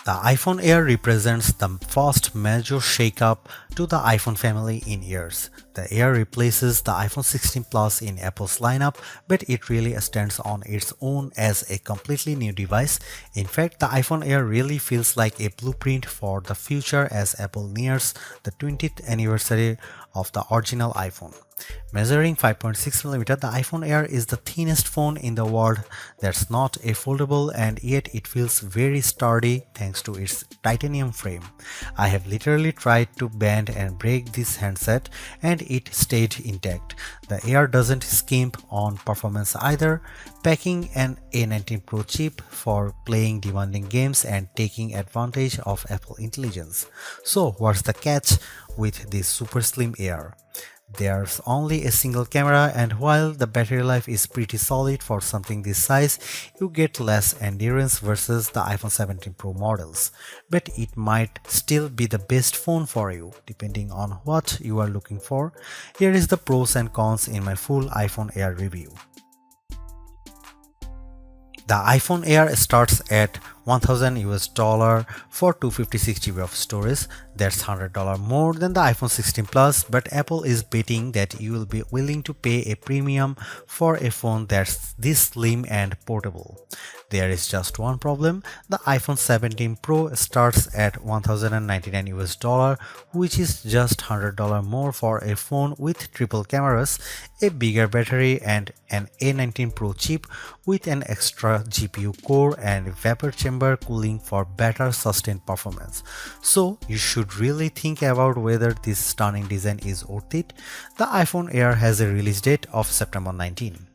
The iPhone Air represents the first major shakeup to the iPhone family in years. The Air replaces the iPhone 16 Plus in Apple's lineup, but it really stands on its own as a completely new device. In fact, the iPhone Air really feels like a blueprint for the future as Apple nears the 20th anniversary of the original iPhone. Measuring 5.6mm, the iPhone Air is the thinnest phone in the world that's not a foldable, and yet it feels very sturdy thanks to its titanium frame. I have literally tried to bend and break this handset and it stayed intact. The Air doesn't skimp on performance either, packing an A19 Pro chip for playing demanding games and taking advantage of Apple intelligence. So what's the catch with this super slim Air? There's only a single camera, and while the battery life is pretty solid for something this size, you get less endurance versus the iPhone 17 Pro models. But it might still be the best phone for you, depending on what you are looking for. Here is the pros and cons in my full iPhone Air review. The iPhone Air starts at $1,000 for 256GB of storage. That's $100 more than the iPhone 16 Plus, but Apple is betting that you will be willing to pay a premium for a phone that's this slim and portable. There is just one problem. The iPhone 17 Pro starts at $1,099, which is just $100 more for a phone with triple cameras, a bigger battery, and an A19 Pro chip with an extra GPU core and vapor chamber cooling for better sustained performance. So you should really think about whether this stunning design is worth it. The iPhone Air has a release date of September 19.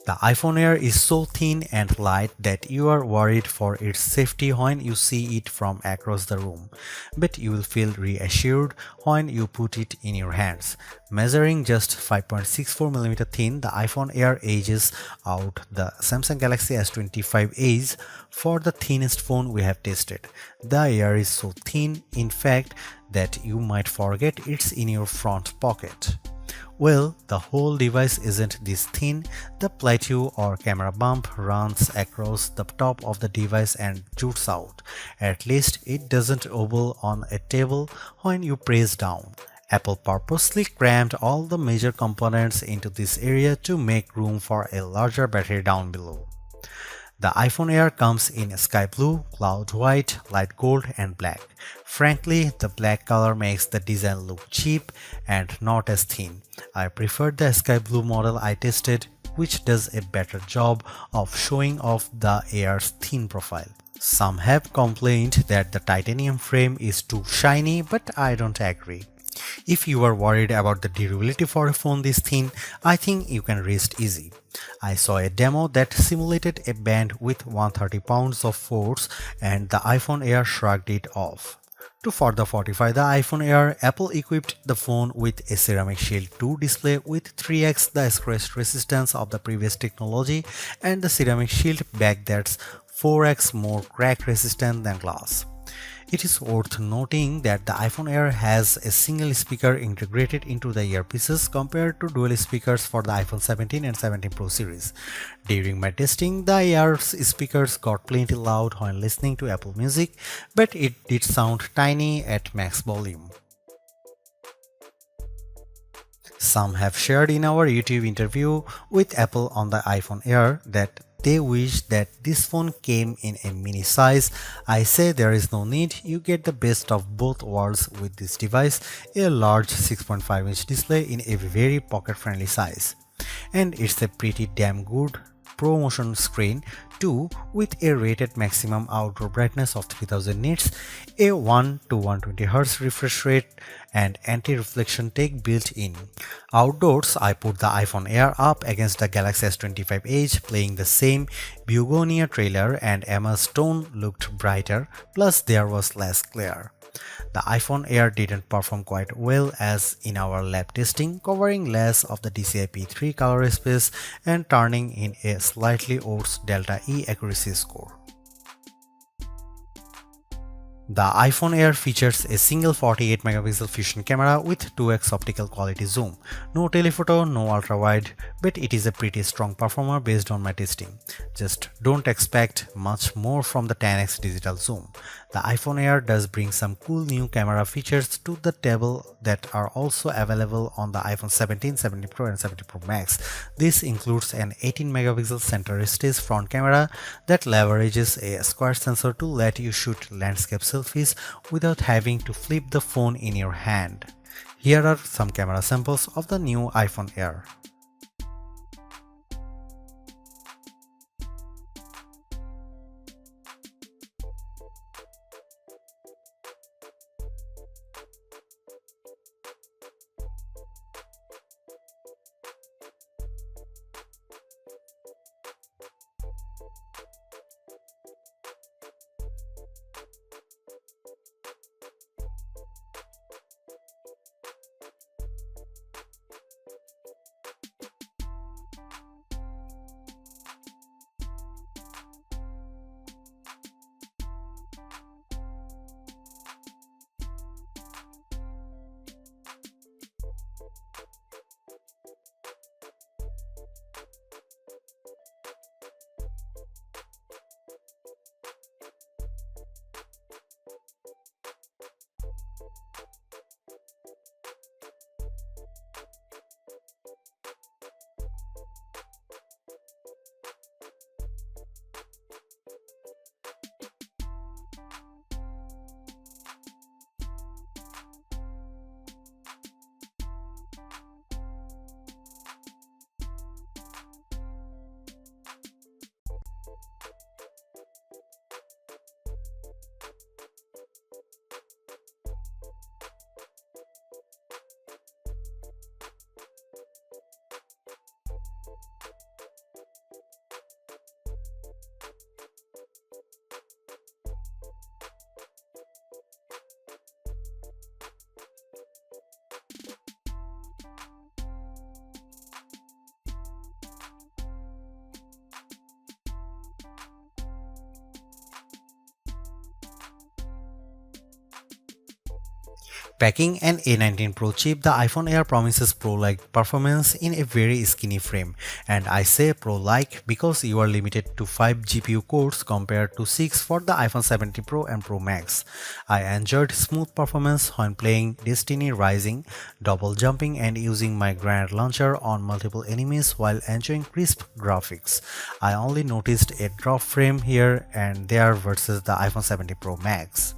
The iPhone Air is so thin and light that you are worried for its safety when you see it from across the room, but you will feel reassured when you put it in your hands. Measuring just 5.64mm thin, the iPhone Air edges out the Samsung Galaxy S25 Edge for the thinnest phone we have tested. The Air is so thin, in fact, that you might forget it's in your front pocket. Well, the whole device isn't this thin. The plateau or camera bump runs across the top of the device and jutes out. At least it doesn't wobble on a table when you press down. Apple purposely crammed all the major components into this area to make room for a larger battery down below. The iPhone Air comes in sky blue, cloud white, light gold, and black. Frankly, the black color makes the design look cheap and not as thin. I preferred the sky blue model I tested, which does a better job of showing off the Air's thin profile. Some have complained that the titanium frame is too shiny, but I don't agree. If you are worried about the durability for a phone this thin, I think you can rest easy. I saw a demo that simulated a band with 130 pounds of force and the iPhone Air shrugged it off. To further fortify the iPhone Air, Apple equipped the phone with a Ceramic Shield 2 display with 3x the scratch resistance of the previous technology and the Ceramic Shield back that's 4x more crack resistant than glass. It is worth noting that the iPhone Air has a single speaker integrated into the earpieces compared to dual speakers for the iPhone 17 and 17 Pro series. During my testing, the Air's speakers got plenty loud when listening to Apple Music, but it did sound tiny at max volume. Some have shared in our YouTube interview with Apple on the iPhone Air that they wish that this phone came in a mini size. I say there is no need, you get the best of both worlds with this device, a large 6.5-inch display in a very pocket-friendly size. And it's a pretty damn good ProMotion screen too, with a rated maximum outdoor brightness of 3000 nits, a 1 to 120Hz refresh rate, and anti-reflection tech built in. Outdoors, I put the iPhone Air up against the Galaxy S25 Edge, playing the same Begonia trailer, and Emma's tone looked brighter, plus there was less glare. The iPhone Air didn't perform quite well as in our lab testing, covering less of the DCI-P3 color space and turning in a slightly worse Delta E accuracy score. The iPhone Air features a single 48 megapixel fusion camera with 2x optical quality zoom. No telephoto, no ultra-wide, but it is a pretty strong performer based on my testing. Just don't expect much more from the 10x digital zoom. The iPhone Air does bring some cool new camera features to the table that are also available on the iPhone 17, 17 Pro and 17 Pro Max. This includes an 18 megapixel center stage front camera that leverages a square sensor to let you shoot landscape selfies without having to flip the phone in your hand. Here are some camera samples of the new iPhone Air. Packing an A19 Pro chip, the iPhone Air promises Pro-like performance in a very skinny frame. And I say Pro-like because you are limited to 5 GPU cores compared to 6 for the iPhone 17 Pro and Pro Max. I enjoyed smooth performance when playing Destiny Rising, double jumping and using my grenade launcher on multiple enemies while enjoying crisp graphics. I only noticed a drop frame here and there versus the iPhone 17 Pro Max.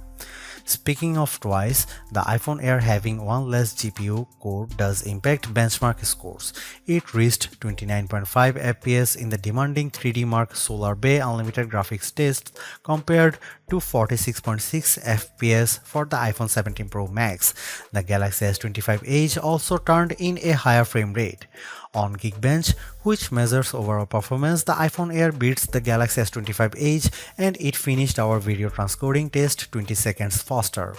Speaking of twice, the iPhone Air having one less GPU core does impact benchmark scores. It reached 29.5 FPS in the demanding 3D Mark Solar Bay Unlimited graphics test compared to 46.6 FPS for the iPhone 17 Pro Max. The Galaxy S25 Edge also turned in a higher frame rate. On Geekbench, which measures overall performance, the iPhone Air beats the Galaxy S25 Edge and it finished our video transcoding test 20 seconds faster.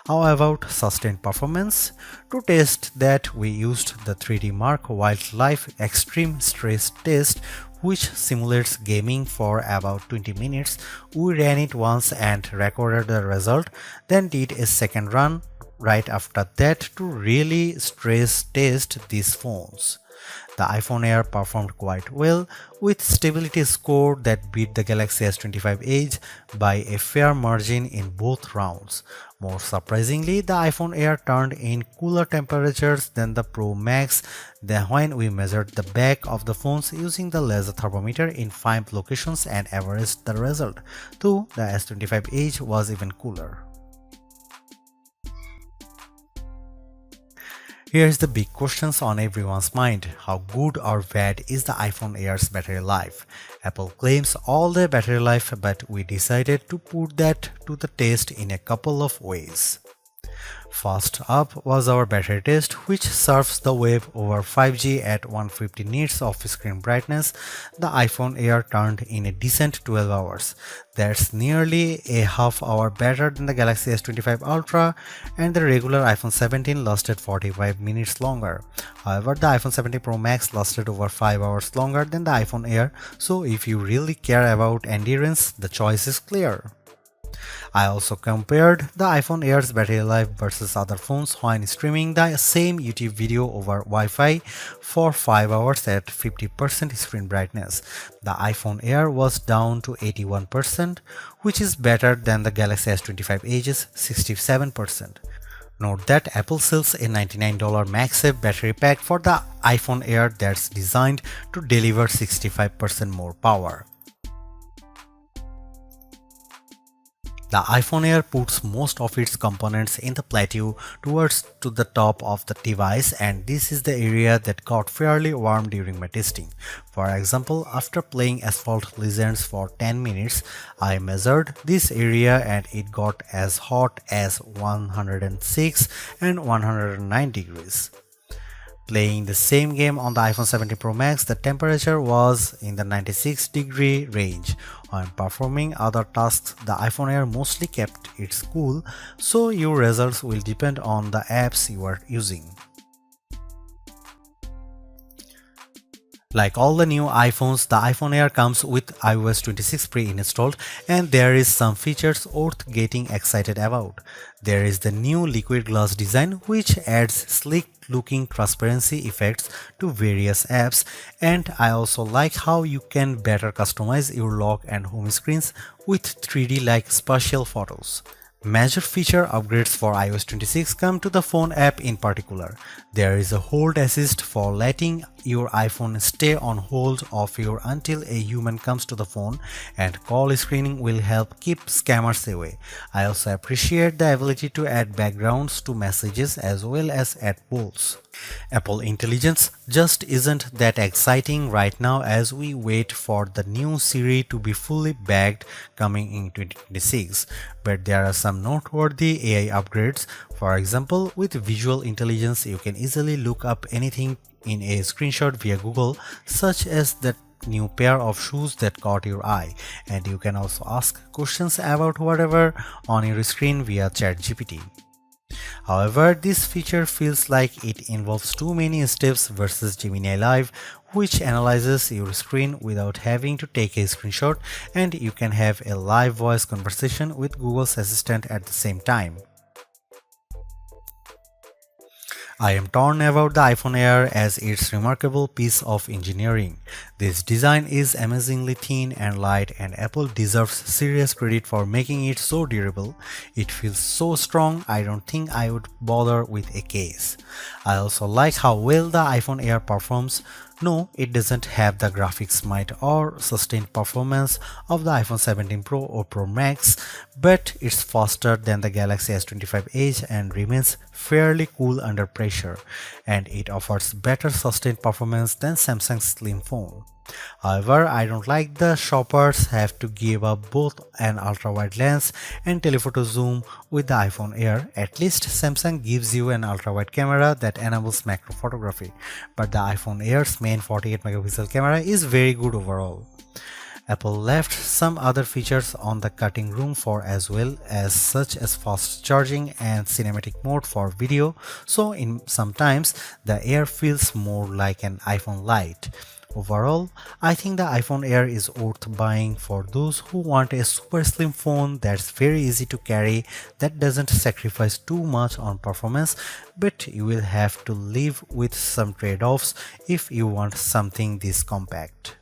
How about sustained performance? To test that, we used the 3D Mark Wildlife Extreme Stress Test, which simulates gaming for about 20 minutes. We ran it once and recorded the result, then did a second run right after that to really stress test these phones. The iPhone Air performed quite well, with stability score that beat the Galaxy S25 Edge by a fair margin in both rounds. More surprisingly, the iPhone Air turned in cooler temperatures than the Pro Max when we measured the back of the phones using the laser thermometer in 5 locations and averaged the result, though the S25 Edge was even cooler. Here's the big questions on everyone's mind. How good or bad is the iPhone Air's battery life? Apple claims all the battery life, but we decided to put that to the test in a couple of ways. First up was our battery test, which surfs the web over 5G at 150 nits of screen brightness. The iPhone Air turned in a decent 12 hours. That's nearly a half hour better than the Galaxy S25 Ultra, and the regular iPhone 17 lasted 45 minutes longer. However, the iPhone 17 Pro Max lasted over 5 hours longer than the iPhone Air, so if you really care about endurance, the choice is clear. I also compared the iPhone Air's battery life versus other phones when streaming the same YouTube video over Wi-Fi for 5 hours at 50% screen brightness. The iPhone Air was down to 81%, which is better than the Galaxy S25 Edge's 67%. Note that Apple sells a $99 MagSafe Battery Pack for the iPhone Air that's designed to deliver 65% more power. The iPhone Air puts most of its components in the plateau towards to the top of the device, and this is the area that got fairly warm during my testing. For example, after playing Asphalt Legends for 10 minutes, I measured this area and it got as hot as 106 and 109 degrees. Playing the same game on the iPhone 17 Pro Max, the temperature was in the 96-degree range. When performing other tasks, the iPhone Air mostly kept it cool, so your results will depend on the apps you are using. Like all the new iPhones, the iPhone Air comes with iOS 26 pre-installed, and there is some features worth getting excited about. There is the new liquid glass design, which adds sleek looking transparency effects to various apps, and I also like how you can better customize your lock and home screens with 3D like spatial photos. Major feature upgrades for iOS 26 come to the phone app in particular. There is a hold assist for letting your iPhone stay on hold of your until a human comes to the phone, and call screening will help keep scammers away. I also appreciate the ability to add backgrounds to messages as well as add polls. Apple Intelligence just isn't that exciting right now as we wait for the new Siri to be fully backed coming in 2026, but there are some noteworthy AI upgrades. For example, with visual intelligence, you can easily look up anything in a screenshot via Google, such as that new pair of shoes that caught your eye, and you can also ask questions about whatever on your screen via ChatGPT. However, this feature feels like it involves too many steps versus Gemini Live, which analyzes your screen without having to take a screenshot, and you can have a live voice conversation with Google's Assistant at the same time. I am torn about the iPhone Air as its remarkable piece of engineering. This design is amazingly thin and light, and Apple deserves serious credit for making it so durable. It feels so strong, I don't think I would bother with a case. I also like how well the iPhone Air performs. No, it doesn't have the graphics might or sustained performance of the iPhone 17 Pro or Pro Max, but it's faster than the Galaxy S25 Edge and remains fairly cool under pressure, and it offers better sustained performance than Samsung's slim phone. However, I don't like the shoppers have to give up both an ultra-wide lens and telephoto zoom with the iPhone Air. At least Samsung gives you an ultra-wide camera that enables macro photography, but the iPhone Air's main 48 megapixel camera is very good overall. Apple left some other features on the cutting room floor as well, as such as fast charging and cinematic mode for video, so in sometimes the Air feels more like an iPhone Lite. Overall, I think the iPhone Air is worth buying for those who want a super slim phone that's very easy to carry, that doesn't sacrifice too much on performance, but you will have to live with some trade-offs if you want something this compact.